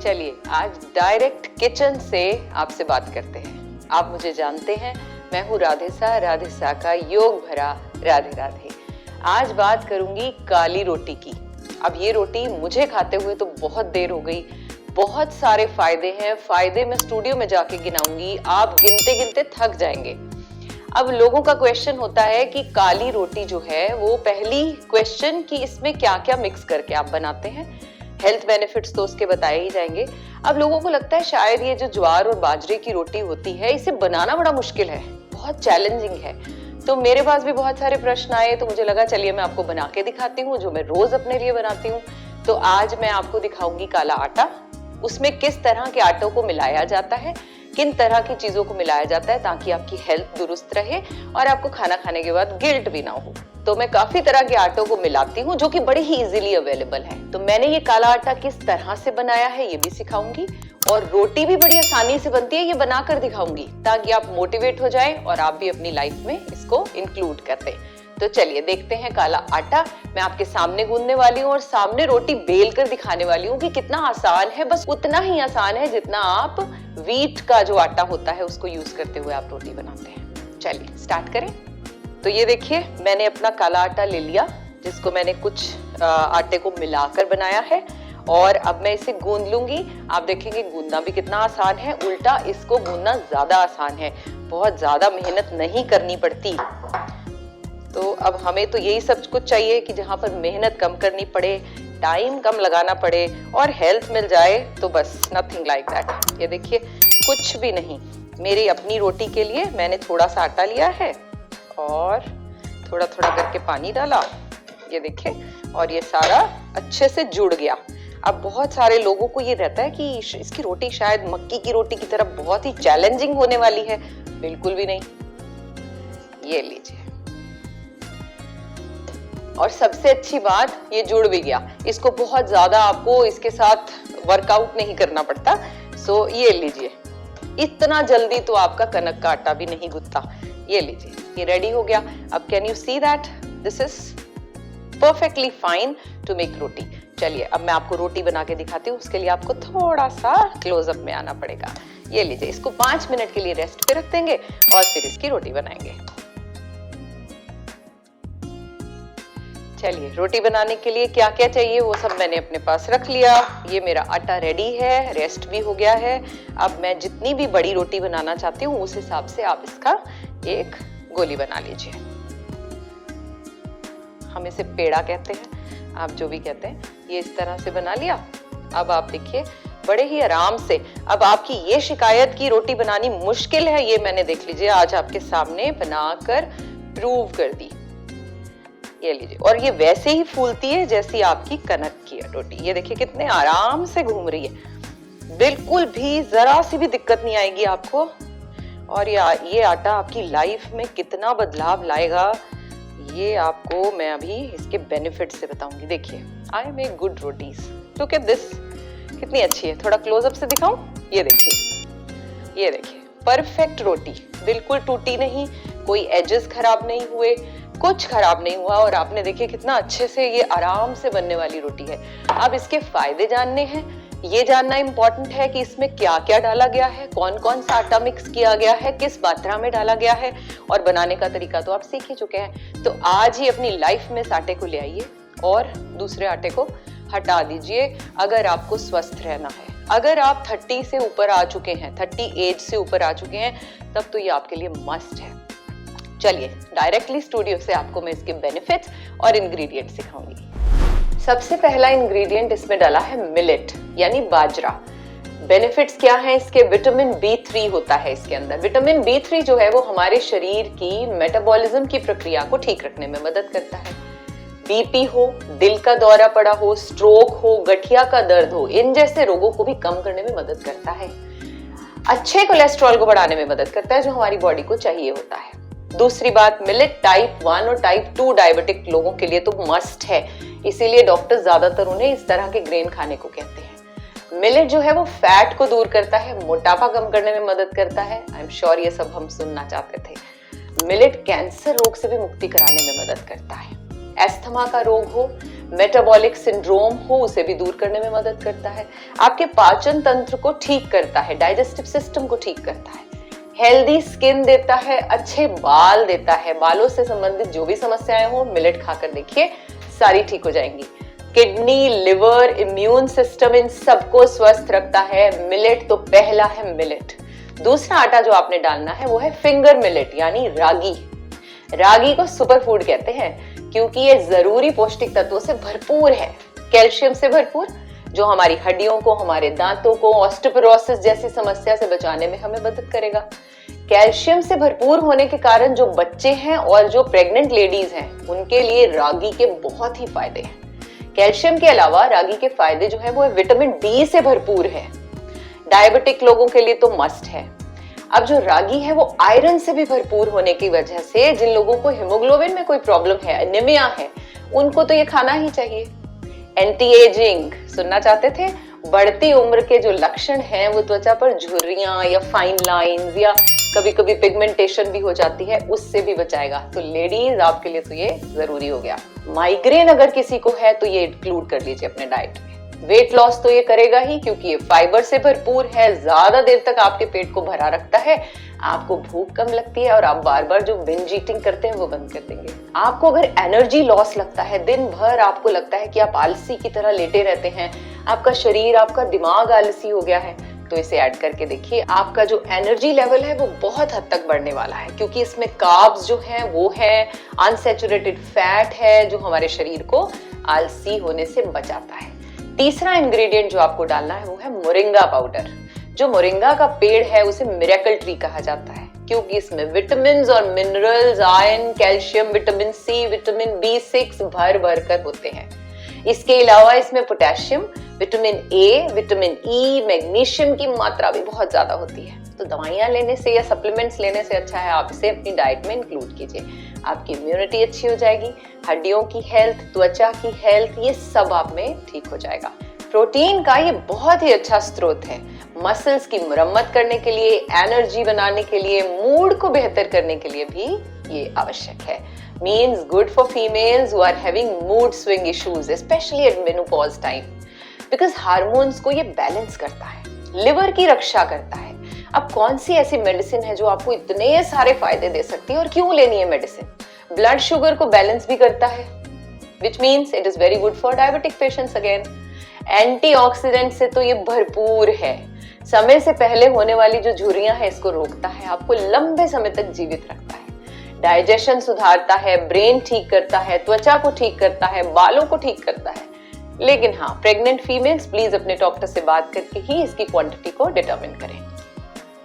चलिए आज direct kitchen से आपसे बात करते हैं। आप मुझे जानते हैं, मैं हूँ राधेसा का योग भरा राधे राधे। आज बात करूंगी काली रोटी की। अब ये रोटी मुझे खाते हुए तो बहुत देर हो गई। बहुत सारे फायदे हैं, फायदे मैं स्टूडियो में जाके गिनाऊंगी, आप गिनते गिनते थक जाएंगे। अब लोगों का क्वेश्चन होता है कि काली रोटी जो है वो, पहली क्वेश्चन कि इसमें क्या क्या मिक्स करके आप बनाते हैं। हेल्थ बेनिफिट्स तो उसके बताए ही जाएंगे। अब लोगों को लगता है शायद ये जो ज्वार और बाजरे की रोटी होती है इसे बनाना बड़ा मुश्किल है, बहुत चैलेंजिंग है। तो मेरे पास भी बहुत सारे प्रश्न आए, तो मुझे लगा चलिए मैं आपको बना के दिखाती हूँ, जो मैं रोज अपने लिए बनाती हूँ। तो आज मैं आपको दिखाऊंगी काला आटा, उसमें किस तरह के आटों को मिलाया जाता है, किन तरह की चीजों को मिलाया जाता है ताकि आपकी हेल्थ दुरुस्त रहे और आपको खाना खाने के बाद गिल्ट भी ना हो। तो मैं काफी तरह के आटों को मिलाती हूँ जो कि बड़े ही इजीली अवेलेबल है। तो मैंने ये काला आटा किस तरह से बनाया है ये भी सिखाऊंगी, और रोटी भी बड़ी आसानी से बनती है ये बनाकर दिखाऊंगी, ताकि आप मोटिवेट हो जाएं और आप भी अपनी लाइफ में इसको इंक्लूड कर दें। तो चलिए देखते हैं काला आटा। मैं आपके सामने गूंदने वाली हूँ और सामने रोटी बेल कर दिखाने वाली हूँ कि कितना आसान है, बस उतना ही आसान है जितना आप व्हीट का जो आटा होता है उसको यूज करते हुए आप रोटी बनाते हैं। चलिए स्टार्ट करें। तो ये देखिए मैंने अपना काला आटा ले लिया, जिसको मैंने कुछ आटे को मिलाकर बनाया है, और अब मैं इसे गूंद लूंगी। आप देखेंगे गूंदना भी कितना आसान है, उल्टा इसको गूंदना ज्यादा आसान है, बहुत ज्यादा मेहनत नहीं करनी पड़ती। तो अब हमें तो यही सब कुछ चाहिए कि जहाँ पर मेहनत कम करनी पड़े, टाइम कम लगाना पड़े और हेल्थ मिल जाए, तो बस नथिंग लाइक दैट। ये देखिए कुछ भी नहीं। मेरी अपनी रोटी के लिए मैंने थोड़ा सा आटा लिया है और थोड़ा थोड़ा करके पानी डाला, ये देखिए, और ये सारा अच्छे से जुड़ गया। अब बहुत सारे लोगों को ये रहता है कि इसकी रोटी शायद मक्की की रोटी की तरह बहुत ही चैलेंजिंग होने वाली है। बिल्कुल भी नहीं। ये लीजिए, और सबसे अच्छी बात ये जुड़ भी गया। इसको बहुत ज्यादा आपको इसके साथ वर्कआउट नहीं करना पड़ता। सो ये लीजिए, इतना जल्दी तो आपका कनक का आटा भी नहीं गुथता। ये लीजिए, ये रेडी हो गया। अब can you see that this is perfectly fine to make roti. चलिए अब मैं आपको रोटी बना के दिखाती हूँ, उसके लिए आपको थोड़ा सा क्लोजअप में आना पड़ेगा। ये लीजिए, इसको 5 मिनट के लिए रेस्ट पे रख देंगे और फिर इसकी रोटी बनाएंगे। चलिए रोटी बनाने के लिए क्या क्या चाहिए वो सब मैंने अपने पास रख लिया। ये मेरा आटा रेडी है, रेस्ट भी हो गया है। अब मैं जितनी भी बड़ी रोटी बनाना चाहती हूँ उस हिसाब से आप इसका एक गोली बना लीजिए। हम इसे पेड़ा कहते हैं, आप जो भी कहते हैं। ये इस तरह से बना लिया। अब आप देखिए बड़े ही आराम से, अब आपकी ये शिकायत की रोटी बनानी मुश्किल है ये मैंने देख लीजिए आज आपके सामने बनाकर प्रूव कर दी। ये लीजिए, और ये वैसे ही फूलती है जैसी आपकी कनक की है रोटी। ये देखिए कितने आराम से घूम रही है, बिल्कुल भी जरा सी भी दिक्कत नहीं आएगी आपको। और ये आटा आपकी लाइफ में कितना बदलाव लाएगा ये आपको मैं अभी इसके बेनिफिट से बताऊंगी। देखिए I make good rotis, look at this, कितनी अच्छी है। थोड़ा क्लोजअप से दिखाऊं, ये देखिए, ये देखिए परफेक्ट रोटी, बिल्कुल टूटी नहीं, कोई एजेस खराब नहीं हुए, कुछ खराब नहीं हुआ। और आपने देखिए कितना अच्छे से ये आराम से बनने वाली रोटी है। अब इसके फायदे जानने हैं, ये जानना इंपॉर्टेंट है कि इसमें क्या क्या डाला गया है, कौन कौन सा आटा मिक्स किया गया है, किस मात्रा में डाला गया है, और बनाने का तरीका तो आप सीख ही चुके हैं। तो आज ही अपनी लाइफ में इस आटे को ले आइए और दूसरे आटे को हटा दीजिए अगर आपको स्वस्थ रहना है। अगर आप 30 से ऊपर आ चुके हैं, 30 एज से ऊपर आ चुके हैं, तब तो ये आपके लिए मस्ट है। चलिए डायरेक्टली स्टूडियो से आपको मैं इसके बेनिफिट्स और इंग्रेडिएंट सिखाऊंगी। सबसे पहला इंग्रेडिएंट इसमें डाला है मिलेट, यानी बाजरा। बेनिफिट्स क्या हैं इसके? विटामिन B3 होता है इसके अंदर। विटामिन B3 जो है वो हमारे शरीर की मेटाबॉलिज्म की प्रक्रिया को ठीक रखने में मदद करता है। बीपी हो, दिल का दौरा पड़ा हो, स्ट्रोक हो, गठिया का दर्द हो, इन जैसे रोगों को भी कम करने में मदद करता है। अच्छे कोलेस्ट्रॉल को बढ़ाने में मदद करता है जो हमारी बॉडी को चाहिए होता है। दूसरी बात, मिलेट टाइप 1 और टाइप 2 डायबिटिक लोगों के लिए तो मस्ट है, इसीलिए डॉक्टर ज्यादातर उन्हें इस तरह के ग्रेन खाने को कहते हैं। मिलेट जो है वो फैट को दूर करता है, मोटापा कम करने में मदद करता है। आई एम श्योर ये सब हम सुनना चाहते थे। मिलेट कैंसर रोग से भी मुक्ति कराने में मदद करता है। एस्थमा का रोग हो, मेटाबॉलिक सिंड्रोम हो उसे भी दूर करने में मदद करता है, आपके पाचन तंत्र को ठीक करता है, डाइजेस्टिव सिस्टम को ठीक करता है, हेल्दी स्किन देता है, अच्छे बाल देता है। बालों से संबंधित जो भी समस्याएं हो मिलेट खाकर देखिए, सारी ठीक हो जाएंगी। किडनी, लिवर, इम्यून सिस्टम, इन सबको स्वस्थ रखता है मिलेट। तो पहला है मिलेट। दूसरा आटा जो आपने डालना है वो है फिंगर मिलेट यानी रागी। रागी को सुपर फूड कहते हैं क्योंकि ये जरूरी पौष्टिक तत्वों से भरपूर है, कैल्शियम से भरपूर, जो हमारी हड्डियों को, हमारे दांतों को ऑस्टियोपोरोसिस जैसी समस्या से बचाने में हमें मदद करेगा। कैल्शियम से भरपूर होने के कारण जो बच्चे हैं और जो प्रेग्नेंट लेडीज हैं उनके लिए रागी के बहुत ही फायदे हैं। कैल्शियम के अलावा रागी के फायदे जो है वो विटामिन डी से भरपूर है, डायबिटिक लोगों के लिए तो मस्ट है। अब जो रागी है वो आयरन से भी भरपूर होने की वजह से जिन लोगों को हीमोग्लोबिन में कोई प्रॉब्लम है, एनीमिया है, उनको तो ये खाना ही चाहिए। एंटी एजिंग सुनना चाहते थे? बढ़ती उम्र के जो लक्षण हैं वो त्वचा पर झुर्रियां या फाइन लाइंस या कभी कभी पिगमेंटेशन भी हो जाती है, उससे भी बचाएगा। तो लेडीज आपके लिए तो ये जरूरी हो गया। माइग्रेन अगर किसी को है तो ये इंक्लूड कर लीजिए अपने डाइट में। वेट लॉस तो ये करेगा ही क्योंकि ये फाइबर से भरपूर है, ज्यादा देर तक आपके पेट को भरा रखता है, आपको भूख कम लगती है और आप बार बार जो बिंज ईटिंग करते हैं वो बंद कर देंगे। आपको अगर एनर्जी लॉस लगता है, दिन भर आपको लगता है कि आप आलसी की तरह लेटे रहते हैं, आपका शरीर, आपका दिमाग आलसी हो गया है, तो इसे ऐड करके देखिए। आपका जो एनर्जी लेवल है वो बहुत हद तक बढ़ने वाला है क्योंकि इसमें कार्ब्स जो हैं वो है, अनसैचुरेटेड फैट है जो हमारे शरीर को आलसी होने से बचाता है। तीसरा इंग्रेडिएंट जो आपको डालना है वो है मोरिंगा पाउडर। जो मोरिंगा का पेड़ है उसे मिरेकल ट्री कहा जाता है क्योंकि इसमें विटामिन्स और minerals, iron, calcium, vitamin C, vitamin B6 भर भर कर होते हैं। इसके अलावा इसमें potassium, vitamin A, vitamin E, magnesium की मात्रा भी बहुत ज्यादा होती है। तो दवाइयां लेने से या सप्लीमेंट्स लेने से अच्छा है आप इसे अपनी डाइट में इंक्लूड कीजिए। आपकी इम्यूनिटी अच्छी हो जाएगी, हड्डियों की हेल्थ, त्वचा की हेल्थ, ये सब आप में ठीक हो जाएगा। प्रोटीन का ये बहुत ही अच्छा स्रोत है, मसल्स की मरम्मत करने के लिए, एनर्जी बनाने के लिए, मूड को बेहतर करने के लिए भी ये आवश्यक है। Means good for females who are having mood swing issues specially at menopause time, because hormones को ये बैलेंस करता है, लिवर की रक्षा करता है। अब कौन सी ऐसी मेडिसिन है जो आपको इतने सारे फायदे दे सकती है और क्यों लेनी है मेडिसिन? ब्लड शुगर को बैलेंस भी करता है, which means it is very good for diabetic patients again. Antioxidant से तो ये भरपूर है, समय से पहले होने वाली जो झुर्रियां हैं इसको रोकता है, आपको लंबे समय तक जीवित रखता है, डाइजेशन सुधारता है, ब्रेन ठीक करता है, त्वचा को ठीक करता है, बालों को ठीक करता है। लेकिन हाँ, प्रेग्नेंट फीमेल्स प्लीज अपने डॉक्टर से बात करके ही इसकी क्वांटिटी को डिटरमिन करें।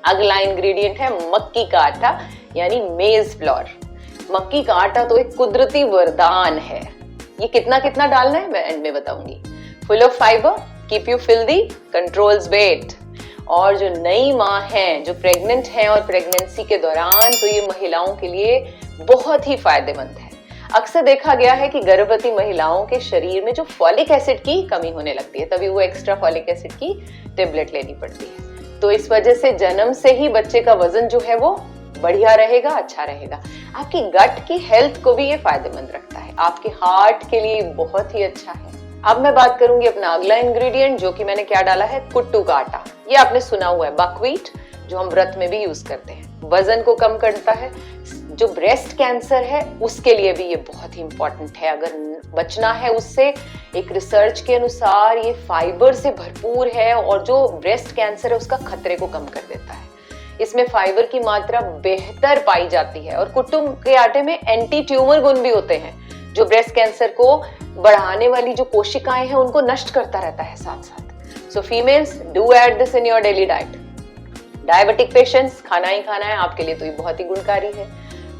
अगला इंग्रेडिएंट है मक्की का आटा यानी मेज फ्लोर। मक्की का आटा तो एक कुदरती वरदान है। ये कितना कितना डालना है मैं एंड में बताऊंगी। Full of fibre, keep you filthy, controls weight. और जो नई माँ है, जो प्रेग्नेंट है और प्रेगनेंसी के दौरान, तो ये महिलाओं के लिए बहुत ही फायदेमंद है। अक्सर देखा गया है कि गर्भवती महिलाओं के शरीर में जो फॉलिक एसिड की कमी होने लगती है, तभी वो एक्स्ट्रा फॉलिक एसिड की टेबलेट लेनी पड़ती है। तो इस वजह से जन्म से ही बच्चे का वजन जो है वो बढ़िया रहेगा, अच्छा रहेगा। आपकी गट की हेल्थ को भी ये फायदेमंद रखता है, आपके हार्ट के लिए बहुत ही अच्छा है। अब मैं बात करूंगी अपना अगला इंग्रेडिएंट जो कि मैंने क्या डाला है, कुट्टू का आटा। ये आपने सुना हुआ है, बकव्हीट, जो हम व्रत में भी यूज करते हैं, वजन को कम करता है। जो ब्रेस्ट कैंसर है उसके लिए भी ये बहुत ही इंपॉर्टेंट है, अगर बचना है उससे। एक रिसर्च के अनुसार ये फाइबर से भरपूर है और जो ब्रेस्ट कैंसर है उसका खतरे को कम कर देता है। इसमें फाइबर की मात्रा बेहतर पाई जाती है और कुट्टू के आटे में एंटी ट्यूमर गुण भी होते हैं जो ब्रेस्ट कैंसर को बढ़ाने वाली जो कोशिकाएं हैं उनको नष्ट करता रहता है साथ साथ। So females, do add this in your daily diet. Diabetic patients, खाना ही खाना है आपके लिए तो ये बहुत ही गुणकारी है।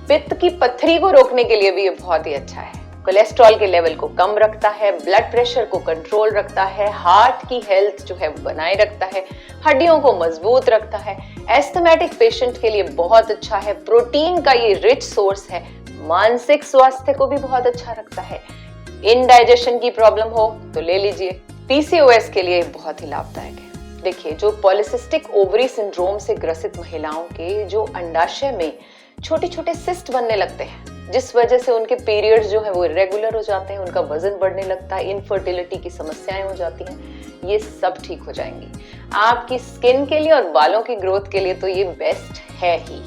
पित्त की पथरी को रोकने के लिए भी ये बहुत ही अच्छा है। कोलेस्ट्रॉल के लेवल को कम रखता है, ब्लड प्रेशर को कंट्रोल रखता है, हार्ट की हेल्थ जो है वो बनाए रखता है, हड्डियों को मजबूत रखता है। एस्थमेटिक पेशेंट के लिए बहुत अच्छा है। प्रोटीन का ये रिच सोर्स है, मानसिक स्वास्थ्य को भी बहुत अच्छा रखता है। इनडाइजेशन की प्रॉब्लम हो तो ले लीजिए। पीसीओएस के लिए बहुत ही लाभदायक है। देखिए, जो पॉलिसिस्टिक ओवरी सिंड्रोम से ग्रसित महिलाओं के जो अंडाशय में छोटे छोटे सिस्ट बनने लगते हैं, जिस वजह से उनके पीरियड्स जो है वो इरेगुलर हो जाते हैं, उनका वजन बढ़ने लगता है, इनफर्टिलिटी की समस्याएं हो जाती हैं, ये सब ठीक हो जाएंगी। आपकी स्किन के लिए और बालों की ग्रोथ के लिए तो ये बेस्ट है ही।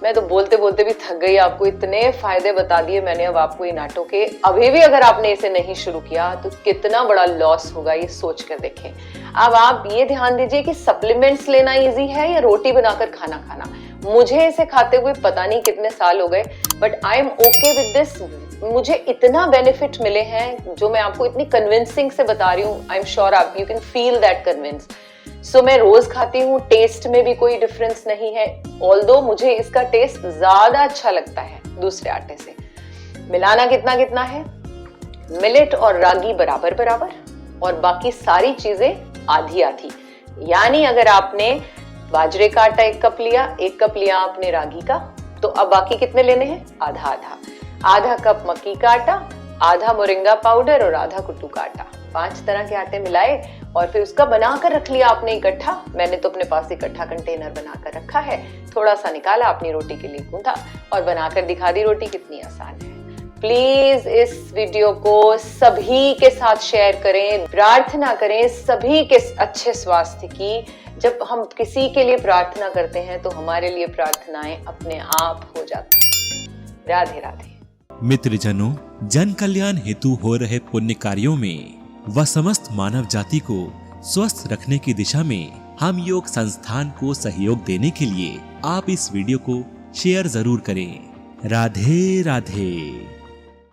मैं तो बोलते बोलते भी थक गई, आपको इतने फायदे बता दिए मैंने अब आपको इन आटों के। अभी भी अगर आपने इसे नहीं शुरू किया तो कितना बड़ा लॉस होगा, ये सोच कर देखें। अब आप ये ध्यान दीजिए कि सप्लीमेंट्स लेना इजी है या रोटी बनाकर खाना खाना। मुझे इसे खाते हुए पता नहीं कितने साल हो गए, but I am okay with this. मुझे इतना बेनिफिट मिले हैं जो मैं आपको इतनी कन्विंसिंग से बता रही हूँ। आई एम श्योर आप you can feel that convince. So मैं रोज खाती हूँ, टेस्ट में भी कोई डिफरेंस नहीं है, ऑल्दो मुझे इसका टेस्ट ज्यादा अच्छा लगता है दूसरे आटे से। मिलाना कितना कितना है, मिलेट और रागी बराबर बराबर और बाकी सारी चीजें आधी आधी। यानी अगर आपने बाजरे का आटा 1 कप लिया, 1 कप लिया आपने रागी का, तो अब बाकी कितने लेने हैं, आधा आधा। आधा कप मक्की का आटा, आधा मोरिंगा पाउडर और आधा कुट्टू का आटा। 5 तरह के आटे मिलाए और फिर उसका बनाकर रख लिया आपने इकट्ठा। मैंने तो अपने पास इकट्ठा कंटेनर बनाकर रखा है, थोड़ा सा निकाला, अपनी रोटी के लिए गूंथा और बनाकर दिखा दी। रोटी कितनी आसान है। प्लीज इस वीडियो को सभी के साथ शेयर करें, प्रार्थना करें सभी के अच्छे स्वास्थ्य की। जब हम किसी के लिए प्रार्थना करते हैं तो हमारे लिए प्रार्थनाएं अपने आप हो जाती हैं। राधे राधे। मित्रजनों, जन कल्याण हेतु हो रहे पुण्य कार्यों में व समस्त मानव जाति को स्वस्थ रखने की दिशा में हम योग संस्थान को सहयोग देने के लिए आप इस वीडियो को शेयर जरूर करें। राधे राधे।